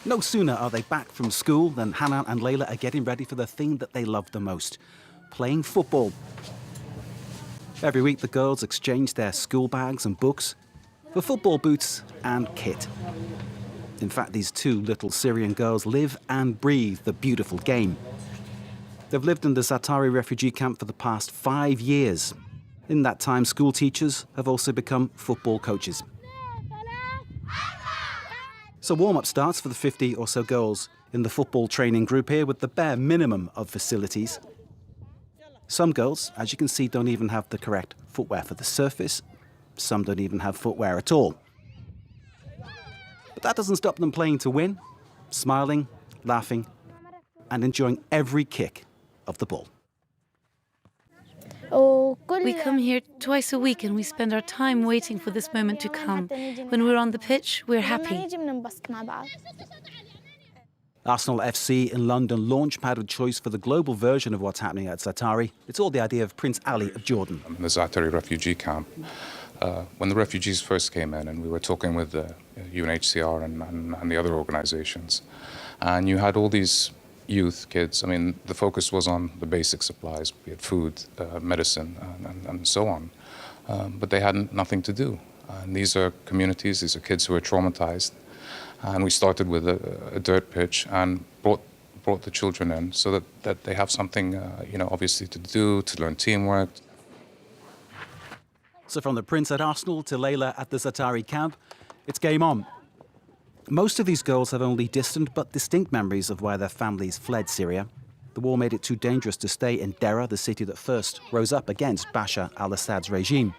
No sooner are they back from school than HANEEN and LAILA are getting ready for the thing that they love the most, playing football. Every week, the girls exchange their school bags and books for football boots and kit. In fact, these two little Syrian girls live and breathe the beautiful game. They've lived in the Zaatari refugee camp for the past 5 years. In that time, school teachers have also become football coaches. So warm-up starts for the 50 or so girls in the football training group here with the bare minimum of facilities. Some girls, as you can see, don't even have the correct footwear for the surface. Some don't even have footwear at all. But that doesn't stop them playing to win, smiling, laughing, and enjoying every kick of the ball. We come here twice a week and we spend our time waiting for this moment to come. When we're on the pitch, we're happy. Arsenal FC in London launchpad of choice for the global version of what's happening at Zaatari. It's all the idea of Prince Ali of Jordan. The Zaatari refugee camp, when the refugees first came in, and we were talking with the UNHCR and the other organizations, and you had all these youth, kids. I mean, the focus was on the basic supplies, be it food, medicine, and so on. But they had nothing to do. And these are communities, these are kids who are traumatized. And we started with a dirt pitch and brought the children in so that they have something, obviously to do, to learn teamwork. So from the Prince at Arsenal to LAILA at the Zaatari camp, it's game on. Most of these girls have only distant but distinct memories of where their families fled Syria. The war made it too dangerous to stay in Deraa, the city that first rose up against Bashar al-Assad's regime.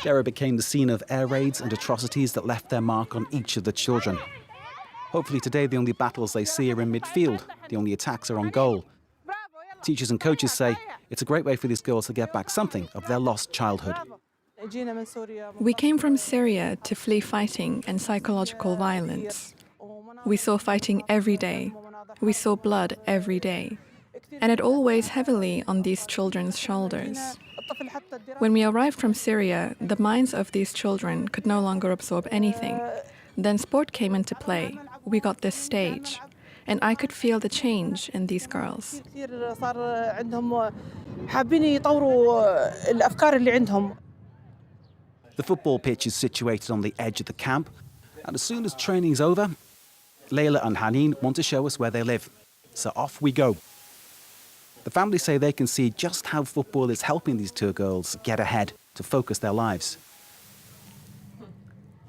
Deraa became the scene of air raids and atrocities that left their mark on each of the children. Hopefully today the only battles they see are in midfield, the only attacks are on goal. Teachers and coaches say it's a great way for these girls to get back something of their lost childhood. We came from Syria to flee fighting and psychological violence. We saw fighting every day. We saw blood every day. And it all weighs heavily on these children's shoulders. When we arrived from Syria, the minds of these children could no longer absorb anything. Then sport came into play. We got this stage. And I could feel the change in these girls. The football pitch is situated on the edge of the camp, and as soon as training's over, LAILA and HANEEN want to show us where they live. So off we go. The families say they can see just how football is helping these two girls get ahead to focus their lives.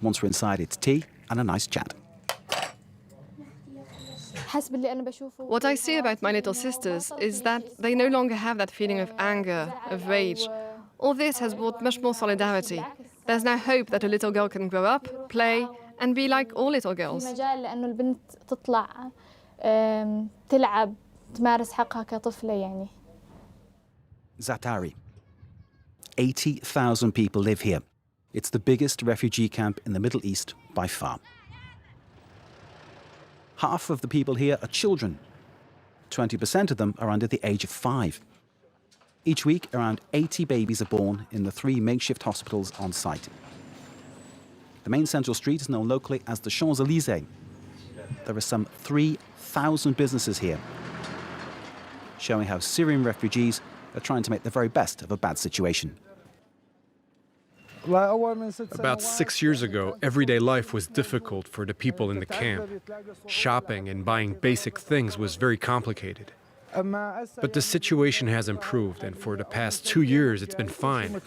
Once we're inside, it's tea and a nice chat. What I see about my little sisters is that they no longer have that feeling of anger, of rage. All this has brought much more solidarity. There's now hope that a little girl can grow up, play, and be like all little girls. Zaatari. 80,000 people live here. It's the biggest refugee camp in the Middle East by far. Half of the people here are children. 20% of them are under the age of 5. Each week, around 80 babies are born in the 3 makeshift hospitals on site. The main central street is known locally as the Champs-Élysées. There are some 3,000 businesses here, showing how Syrian refugees are trying to make the very best of a bad situation. About 6 years ago, everyday life was difficult for the people in the camp. Shopping and buying basic things was very complicated. But the situation has improved, and for the past 2 years it's been fine.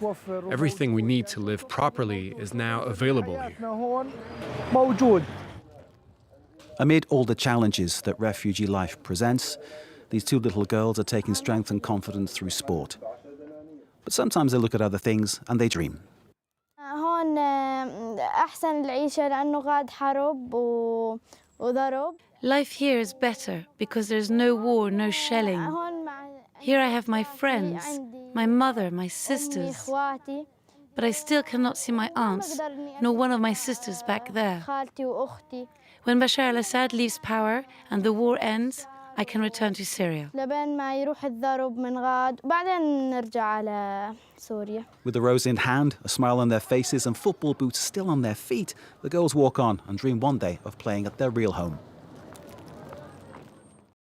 Everything we need to live properly is now available here. Amid all the challenges that refugee life presents, these two little girls are taking strength and confidence through sport. But sometimes they look at other things and they dream. Life here is better because there's no war, no shelling. Here I have my friends, my mother, my sisters. But I still cannot see my aunts, nor one of my sisters back there. When Bashar al-Assad leaves power and the war ends, I can return to Syria. With the rose in hand, a smile on their faces and football boots still on their feet, the girls walk on and dream one day of playing at their real home.